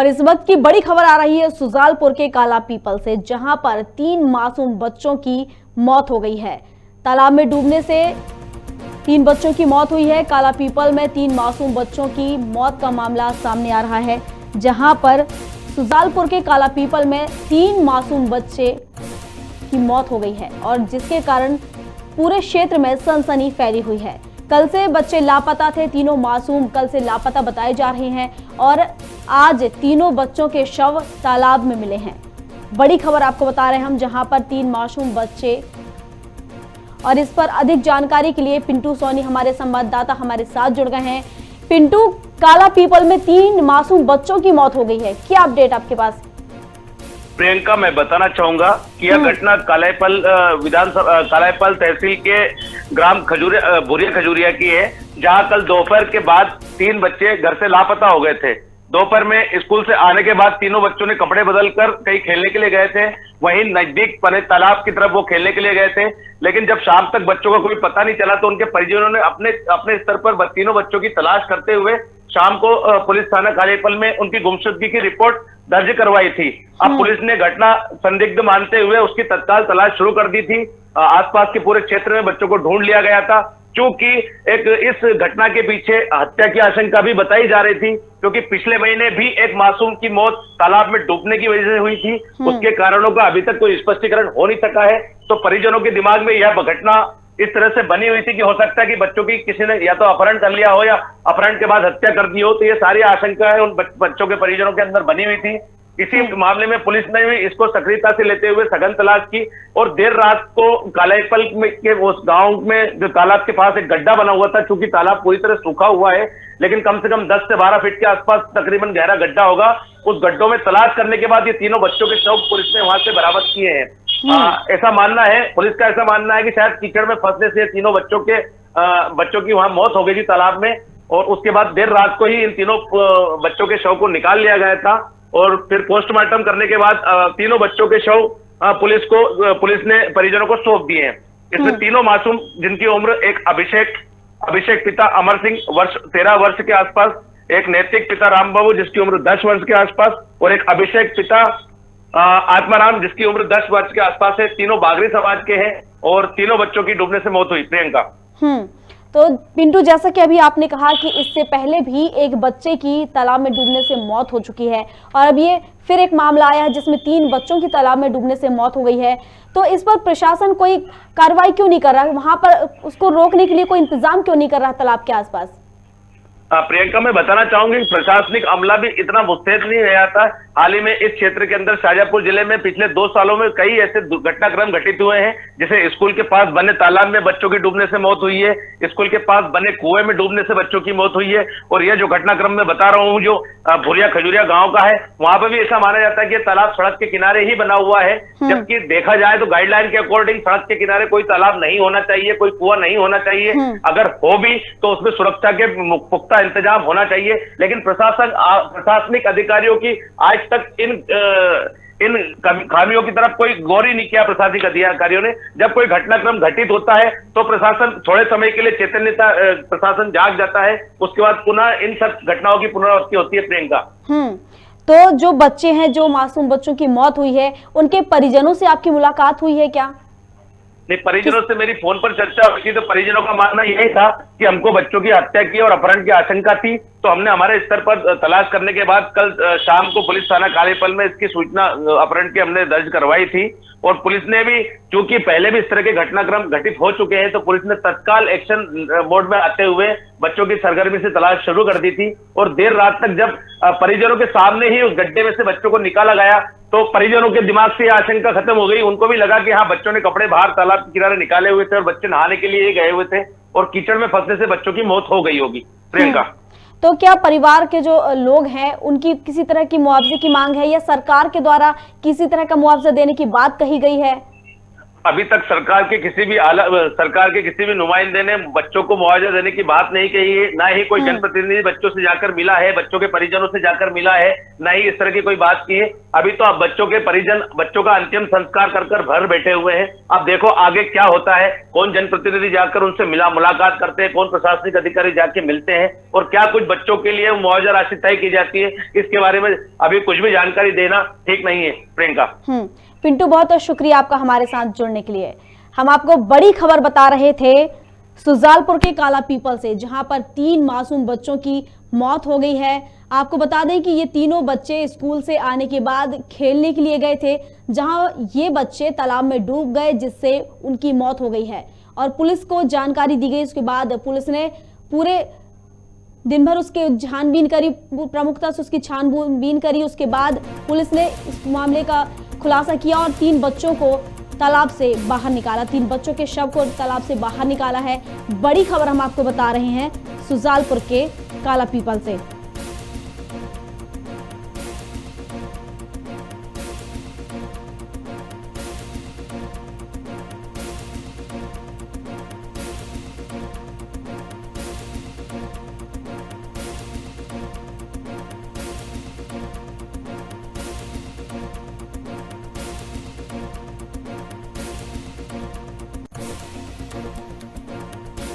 और इस वक्त की बड़ी खबर आ रही है सुजालपुर के काला पीपल से, जहां पर 3 मासूम बच्चों की मौत हो गई है। तालाब में डूबने से 3 बच्चों की मौत हुई है। काला पीपल में 3 मासूम बच्चों की मौत का मामला सामने आ रहा है, जहां पर सुजालपुर के काला पीपल में 3 मासूम बच्चे की मौत हो गई है और जिसके कारण पूरे क्षेत्र में सनसनी फैली हुई है। कल से बच्चे लापता थे, तीनों मासूम कल से लापता बताए जा रहे हैं और आज तीनों बच्चों के शव तालाब में मिले हैं। बड़ी खबर आपको बता रहे हैं हम, जहां पर 3 मासूम बच्चे। और इस पर अधिक जानकारी के लिए पिंटू सोनी हमारे संवाददाता हमारे साथ जुड़ गए हैं। पिंटू, काला पीपल में 3 मासूम बच्चों की मौत हो गई है, क्या अपडेट आपके पास? प्रियंका, मैं बताना चाहूंगा कि यह घटना कालापल विधानसभा कालापल तहसील के ग्राम भुरिया खजूरिया की है, जहां कल दोपहर के बाद 3 बच्चे घर से लापता हो गए थे। दोपहर में स्कूल से आने के बाद तीनों बच्चों ने कपड़े बदलकर कहीं खेलने के लिए गए थे। वहीं नजदीक पड़े तालाब की तरफ वो खेलने के लिए गए थे, लेकिन जब शाम तक बच्चों का कोई पता नहीं चला तो उनके परिजनों ने अपने स्तर पर तीनों बच्चों की तलाश करते हुए शाम को पुलिस थाना कालापल में उनकी गुमशुदगी की रिपोर्ट दर्ज करवाई थी। अब पुलिस ने घटना संदिग्ध मानते हुए उसकी तत्काल तलाश शुरू कर दी थी। आसपास के पूरे क्षेत्र में बच्चों को ढूंढ लिया गया था। चूंकि इस घटना के पीछे हत्या की आशंका भी बताई जा रही थी, क्योंकि पिछले महीने भी एक मासूम की मौत तालाब में डूबने की वजह से हुई थी। उसके कारणों का अभी तक कोई स्पष्टीकरण हो नहीं सका है। तो परिजनों के दिमाग में यह घटना इस तरह से बनी हुई थी कि हो सकता है कि बच्चों की किसी ने या तो अपहरण कर लिया हो या अपहरण के बाद हत्या कर दी हो। तो ये सारी आशंकाएं उन बच्चों के परिजनों के अंदर बनी हुई थी। इसी मामले में पुलिस ने भी इसको सक्रियता से लेते हुए सघन तलाश की और देर रात को कालापल के उस गांव में जो तालाब के पास एक गड्ढा बना हुआ था, चूंकि तालाब पूरी तरह सूखा हुआ है लेकिन कम से कम 10 से 12 फीट के आसपास तकरीबन गहरा गड्ढा होगा, उस गड्ढों में तलाश करने के बाद ये तीनों बच्चों के शव पुलिस ने वहां से बरामद किए हैं। ऐसा मानना है, पुलिस का ऐसा मानना है कि शायद कीचड़ में फंसने से तीनों बच्चों की वहां मौत हो गई थी तालाब में, और उसके बाद देर रात को ही इन तीनों बच्चों के शव को निकाल लिया गया था। और फिर पोस्टमार्टम करने के बाद तीनों बच्चों के शव पुलिस ने परिजनों को सौंप दिए हैं। इसमें तीनों मासूम, जिनकी उम्र एक अभिषेक पिता अमर सिंह 13 वर्ष के आसपास, एक नैतिक पिता राम बाबू जिसकी उम्र 10 वर्ष के आसपास, और एक अभिषेक पिता आत्माराम जिसकी उम्र 10 वर्ष के आसपास है। तीनों बागरी समाज के हैं और तीनों बच्चों की डूबने से मौत हुई। प्रियंका, तो पिंटू, जैसा कि अभी आपने कहा कि इससे पहले भी एक बच्चे की तालाब में डूबने से मौत हो चुकी है और अब ये फिर एक मामला आया है जिसमें 3 बच्चों की तालाब में डूबने से मौत हो गई है। तो इस पर प्रशासन कोई कार्रवाई क्यों नहीं कर रहा है? वहां पर उसको रोकने के लिए कोई इंतजाम क्यों नहीं कर रहा तालाब के आसपास? प्रियंका, मैं बताना चाहूंगी कि प्रशासनिक अमला भी इतना मुस्तैद नहीं रहा था। हाल ही में इस क्षेत्र के अंदर शाहजहांपुर जिले में पिछले 2 सालों में कई ऐसे घटनाक्रम घटित हुए हैं, जैसे स्कूल के पास बने तालाब में बच्चों की डूबने से मौत हुई है, स्कूल के पास बने कुएं में डूबने से बच्चों की मौत हुई है। और यह जो घटनाक्रम मैं बता रहा हूँ जो भुरिया खजूरिया गांव का है, वहां पर भी ऐसा माना जाता है कि तालाब सड़क के किनारे ही बना हुआ है, जबकि देखा जाए तो गाइडलाइन के अकॉर्डिंग सड़क के किनारे कोई तालाब नहीं होना चाहिए, कोई कुआं नहीं होना चाहिए। अगर हो भी तो उसमें सुरक्षा के पुख्ता इंतजाम होना चाहिए। लेकिन प्रशासनिक अधिकारियों की आज तक इन खामियों की तरफ कोई गौर ही नहीं किया प्रशासनिक अधिकारियों ने। जब कोई घटनाक्रम घटित होता है तो प्रशासन थोड़े समय के लिए चैतन्यता प्रशासन जाग जाता है, उसके बाद पुनः इन सब घटनाओं की पुनरावृत्ति होती है। प्रियंका, तो जो बच्चे हैं, जो मासूम बच्चों की मौत हुई है, उनके परिजनों से आपकी मुलाकात हुई है क्या? नहीं, परिजनों से मेरी फोन पर चर्चा हुई थी तो परिजनों का मानना यही था कि हमको बच्चों की हत्या की और अपहरण की आशंका थी। तो हमने हमारे स्तर पर तलाश करने के बाद कल शाम को पुलिस थाना कालापल में इसकी सूचना अपहरण की हमने दर्ज करवाई थी। और पुलिस ने भी, चूंकि पहले भी इस तरह के घटनाक्रम घटित हो चुके हैं, तो पुलिस ने तत्काल एक्शन मोड में आते हुए बच्चों की सरगर्मी से तलाश शुरू कर दी थी। और देर रात तक जब परिजनों के सामने ही उस गड्ढे में से बच्चों को निकाला गया तो परिजनों के दिमाग से यह आशंका खत्म हो गई। उनको भी लगा कि हाँ, बच्चों ने कपड़े बाहर तालाब के किनारे निकाले हुए थे और बच्चे नहाने के लिए गए हुए थे और कीचड़ में फंसने से बच्चों की मौत हो गई होगी। प्रियंका, तो क्या परिवार के जो लोग हैं उनकी किसी तरह की मुआवजे की मांग है या सरकार के द्वारा किसी तरह का मुआवजा देने की बात कही गई है? अभी तक सरकार के किसी भी नुमाइंदे ने बच्चों को मुआवजा देने की बात नहीं कही है, ना ही कोई जनप्रतिनिधि बच्चों से जाकर मिला है, बच्चों के परिजनों से जाकर मिला है, ना ही इस तरह की कोई बात की है। अभी तो अब बच्चों के परिजन बच्चों का अंतिम संस्कार कर घर बैठे हुए हैं। अब देखो आगे क्या होता है, कौन जनप्रतिनिधि जाकर उनसे मुलाकात करते हैं, कौन प्रशासनिक अधिकारी जाके मिलते हैं और क्या कुछ बच्चों के लिए मुआवजा राशि तय की जाती है, इसके बारे में अभी कुछ भी जानकारी देना ठीक नहीं है। प्रियंका। पिंटू, बहुत बहुत शुक्रिया आपका हमारे साथ जुड़ने के लिए। हम आपको बड़ी खबर बता रहे थे सुजालपुर के काला पीपल से, जहां पर 3 मासूम बच्चों की मौत हो गई है। आपको बता दें कि ये तीनों बच्चे स्कूल से आने के बाद खेलने के लिए गए थे, जहां ये बच्चे तालाब में डूब गए, जिससे उनकी मौत हो गई है और पुलिस को जानकारी दी गई। उसके बाद पुलिस ने पूरे दिन भर उसके छानबीन करी, प्रमुखता से उसकी छानबीन करी। उसके बाद पुलिस ने इस मामले का खुलासा किया और 3 बच्चों को तालाब से बाहर निकाला, 3 बच्चों के शव को तालाब से बाहर निकाला है। बड़ी खबर हम आपको बता रहे हैं सुजालपुर के काला पीपल से।